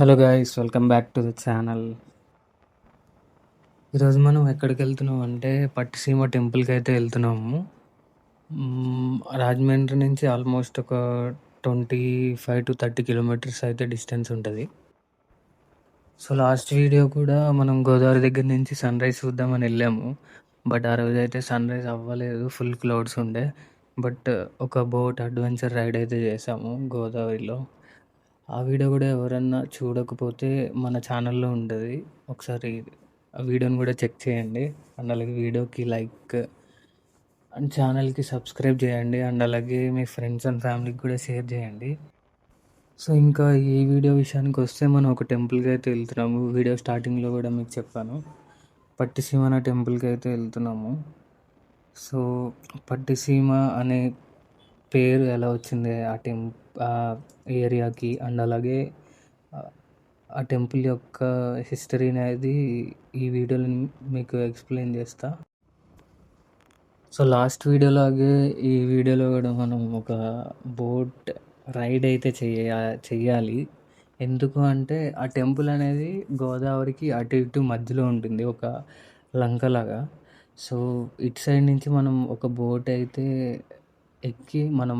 Hello guys, welcome back to the channel. ఈరోజు మనం ఎక్కడికి వెళ్తున్నాం అంటే పట్టిసీమ టెంపుల్కి అయితే వెళ్తున్నాము. రాజమండ్రి నుంచి ఆల్మోస్ట్ ఒక 25 to 30 కిలోమీటర్స్ అయితే డిస్టెన్స్ ఉంటుంది. సో లాస్ట్ వీడియో కూడా మనం గోదావరి దగ్గర నుంచి సన్ రైజ్ చూద్దామని వెళ్ళాము. బట్ ఆ రోజు అయితే సన్ రైజ్ అవ్వలేదు, ఫుల్ క్లౌడ్స్ ఉండే. బట్ ఒక బోట్ అడ్వెంచర్ రైడ్ అయితే చేసాము గోదావరిలో. ఆ వీడియో కూడా ఎవరన్నా చూడకపోతే మన ఛానల్లో ఉంటుంది, ఒకసారి ఆ వీడియోని కూడా చెక్ చేయండి. అండ్ అలాగే వీడియోకి లైక్ అండ్ ఛానల్కి సబ్స్క్రైబ్ చేయండి. అండ్ అలాగే మీ ఫ్రెండ్స్ అండ్ ఫ్యామిలీకి కూడా షేర్ చేయండి. సో ఇంకా ఈ వీడియో విషయానికి వస్తే మనం ఒక టెంపుల్కి అయితే వెళ్తున్నాము. వీడియో స్టార్టింగ్లో కూడా మీకు చెప్పాను, పట్టిసీమ టెంపుల్కి అయితే వెళ్తున్నాము. సో పట్టిసీమ అనే పేరు ఎలా వచ్చింది ఆ ఏరియాకి, అండ్ అలాగే ఆ టెంపుల్ యొక్క హిస్టరీ అనేది ఈ వీడియోలో మీకు ఎక్స్ప్లెయిన్ చేస్తా. సో లాస్ట్ వీడియోలాగే ఈ వీడియోలో కూడా మనం ఒక బోట్ రైడ్ అయితే చెయ్యాలి. ఎందుకు అంటే ఆ టెంపుల్ అనేది గోదావరికి అటు ఇటు మధ్యలో ఉంటుంది, ఒక లంకలాగా. సో ఇటు సైడ్ నుంచి మనం ఒక బోట్ అయితే ఎక్కి మనం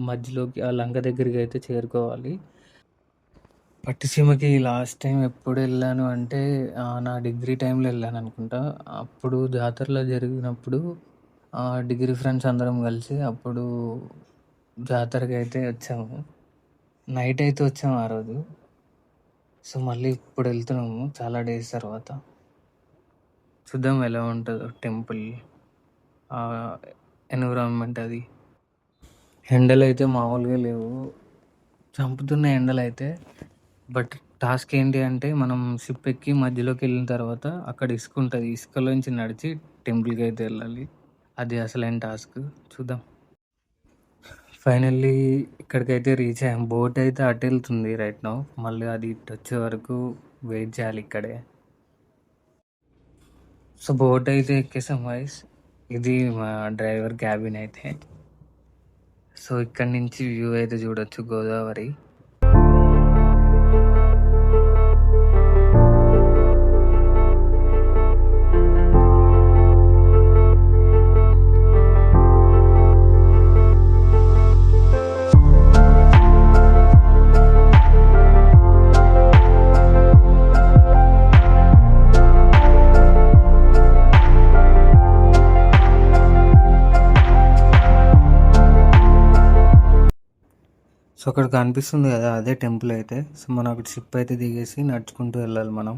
మధ్యలోకి ఆ లంక దగ్గరికి అయితే చేరుకోవాలి. పట్టిసీమకి లాస్ట్ టైం ఎప్పుడు వెళ్ళాను అంటే నా డిగ్రీ టైంలో వెళ్ళాను అనుకుంటా. అప్పుడు జాతరలో జరిగినప్పుడు డిగ్రీ ఫ్రెండ్స్ అందరం కలిసి అప్పుడు జాతరకి అయితే వచ్చాము. నైట్ అయితే వచ్చాము ఆ రోజు. సో మళ్ళీ ఇప్పుడు వెళ్తున్నాము చాలా డేస్ తర్వాత. చూద్దాం ఎలా ఉంటుందో టెంపుల్ ఎన్విరాన్మెంట్. అది ఎండలు అయితే మామూలుగా లేవు, చంపుతున్న ఎండలు అయితే. బట్ టాస్క్ ఏంటి అంటే మనం షిప్ ఎక్కి మధ్యలోకి వెళ్ళిన తర్వాత అక్కడ ఇసుక ఉంటుంది, ఇసుకలోంచి నడిచి టెంపుల్కి అయితే వెళ్ళాలి. అది అసలైన టాస్క్. చూద్దాం. ఫైనల్లీ ఇక్కడికైతే రీచ్ అయ్యాం. బోట్ అయితే అటు వెళ్తుంది రైట్ నౌ. మళ్ళీ అది ఇటు వచ్చే వరకు వెయిట్ చేయాలి ఇక్కడే. సో బోట్ అయితే ఎక్కేసాం వైస్. ఇది మా డ్రైవర్ క్యాబిన్ అయితే. సో ఇక్కడ నుంచి వ్యూ అయితే చూడొచ్చు గోదావరి. సో అక్కడ కనిపిస్తుంది కదా, అదే టెంపుల్ అయితే. సో మనం అక్కడ షిప్ అయితే దిగేసి నడుచుకుంటూ వెళ్ళాలి మనం.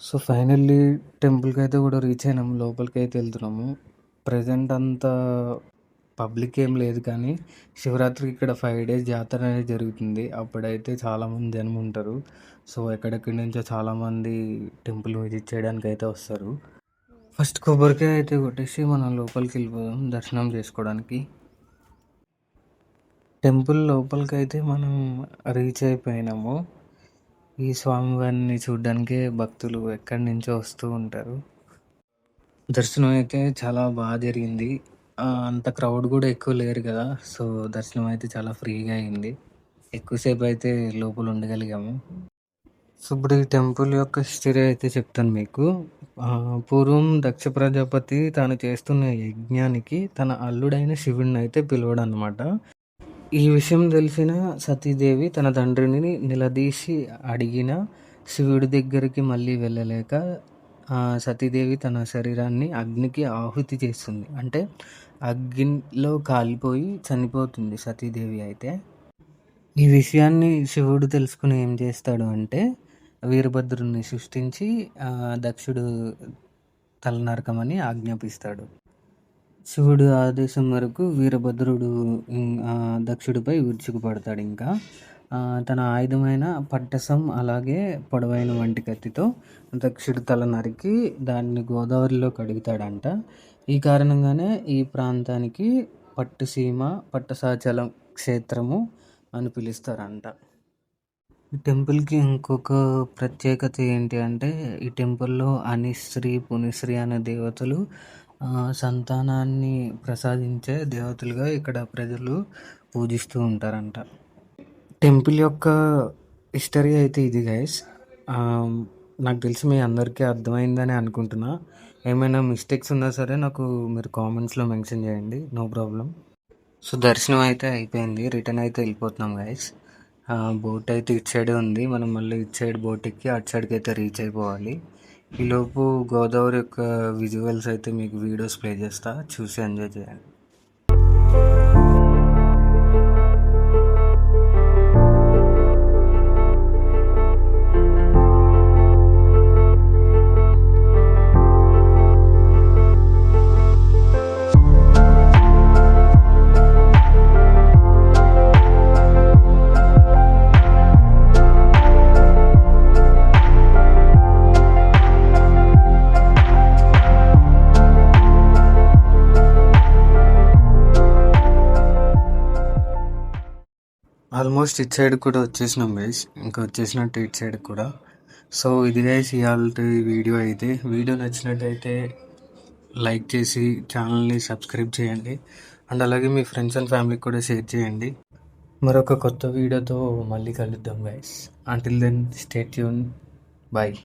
సో ఫైనల్లీ టెంపుల్కి అయితే కూడా రీచ్ అయినాము, లోపలికి అయితే వెళ్తున్నాము. ప్రజెంట్ అంతా పబ్లిక్ ఏం లేదు, కానీ శివరాత్రికి ఇక్కడ 5 days జాతర అనేది జరుగుతుంది. అప్పుడైతే చాలామంది జనం ఉంటారు. సో ఎక్కడెక్కడి నుంచో చాలామంది టెంపుల్ విజిట్ చేయడానికి అయితే వస్తారు. ఫస్ట్ కొబ్బరికాయ అయితే కొట్టేసి మనం లోపలికి వెళ్ళిపోదాం దర్శనం చేసుకోవడానికి. టెంపుల్ లోపలికి అయితే మనం రీచ్ అయిపోయినాము. ఈ స్వామివారిని చూడడానికే భక్తులు ఎక్కడి నుంచో వస్తూ ఉంటారు. దర్శనం అయితే చాలా బాగా జరిగింది. అంత క్రౌడ్ కూడా ఎక్కువ లేరు కదా. సో దర్శనం అయితే చాలా ఫ్రీగా అయింది. ఎక్కువసేపు అయితే లోపల ఉండగలిగాము. సో ఇప్పుడు ఈ టెంపుల్ యొక్క హిస్టరీ అయితే చెప్తాను మీకు. పూర్వం దక్ష ప్రజాపతి తాను చేస్తున్న యజ్ఞానికి తన అల్లుడైన శివుడిని అయితే పిలవడం అనమాట. ఈ విషయం తెలిసిన సతీదేవి తన తండ్రిని నిలదీసి అడిగిన శివుడి దగ్గరికి మళ్ళీ వెళ్ళలేక సతీదేవి తన శరీరాన్ని అగ్నికి ఆహుతి చేస్తుంది. అంటే అగ్నిలో కాలిపోయి చనిపోతుంది సతీదేవి అయితే. ఈ విషయాన్ని శివుడు తెలుసుకుని ఏం చేస్తాడు అంటే వీరభద్రుని సృష్టించి దక్షుడు తల నరకమని ఆజ్ఞాపిస్తాడు. శివుడు ఆదేశం మేరకు వీరభద్రుడు దక్షుడిపై విరుచుకుపడతాడు. ఇంకా తన ఆయుధమైన పట్టసం అలాగే పొడవైన వంటి కత్తితో దక్షుడి తల నరికి దాన్ని గోదావరిలో కడుగుతాడంట. ఈ కారణంగానే ఈ ప్రాంతానికి పట్టుసీమ పట్టసాచలం క్షేత్రము అని పిలుస్తారంట. ఈ టెంపుల్కి ఇంకొక ప్రత్యేకత ఏంటి అంటే ఈ టెంపుల్లో అనిశ్రీ పునిశ్రీ అనే దేవతలు సంతానాన్ని ప్రసాదించే దేవతలుగా ఇక్కడ ప్రజలు పూజిస్తూ ఉంటారంట. టెంపుల్ యొక్క హిస్టరీ అయితే ఇది గైస్. నాకు తెలిసి మీ అందరికీ అర్థమైందని అనుకుంటున్నా. ఏమైనా మిస్టేక్స్ ఉన్నా సరే నాకు మీరు కామెంట్స్‌లో మెన్షన్ చేయండి. No problem. సో, దర్శనం అయితే అయిపోయింది. రిటర్న్ అయితే వెళ్ళిపోతున్నాం గైస్. బోట్ అయితే ఇటు సైడే ఉంది. మనం మళ్ళీ ఇటు సైడ్ బోట్ ఎక్కి అటు సైడ్‌కైతే రీచ్ అయిపోవాలి. ఈలోపు గోదావరి యొక్క విజువల్స్ అయితే మీకు వీడియోస్ ప్లే చేస్తా. చూసి ఎంజాయ్ చేయండి. ఆల్మోస్ట్ ఇటు సైడ్ కూడా వచ్చేసినాం గైస్. ఇంకా వచ్చేసినట్టు ఇటు సైడ్ కూడా. సో ఇది గైస్ ఇవాల్టి వీడియో అయితే. వీడియో నచ్చినట్టయితే లైక్ చేసి ఛానల్ని సబ్స్క్రైబ్ చేయండి. అండ్ అలాగే మీ ఫ్రెండ్స్ అండ్ ఫ్యామిలీకి కూడా షేర్ చేయండి. మరొక కొత్త వీడియోతో మళ్ళీ కలుద్దాం guys. Until then stay tune. Bye.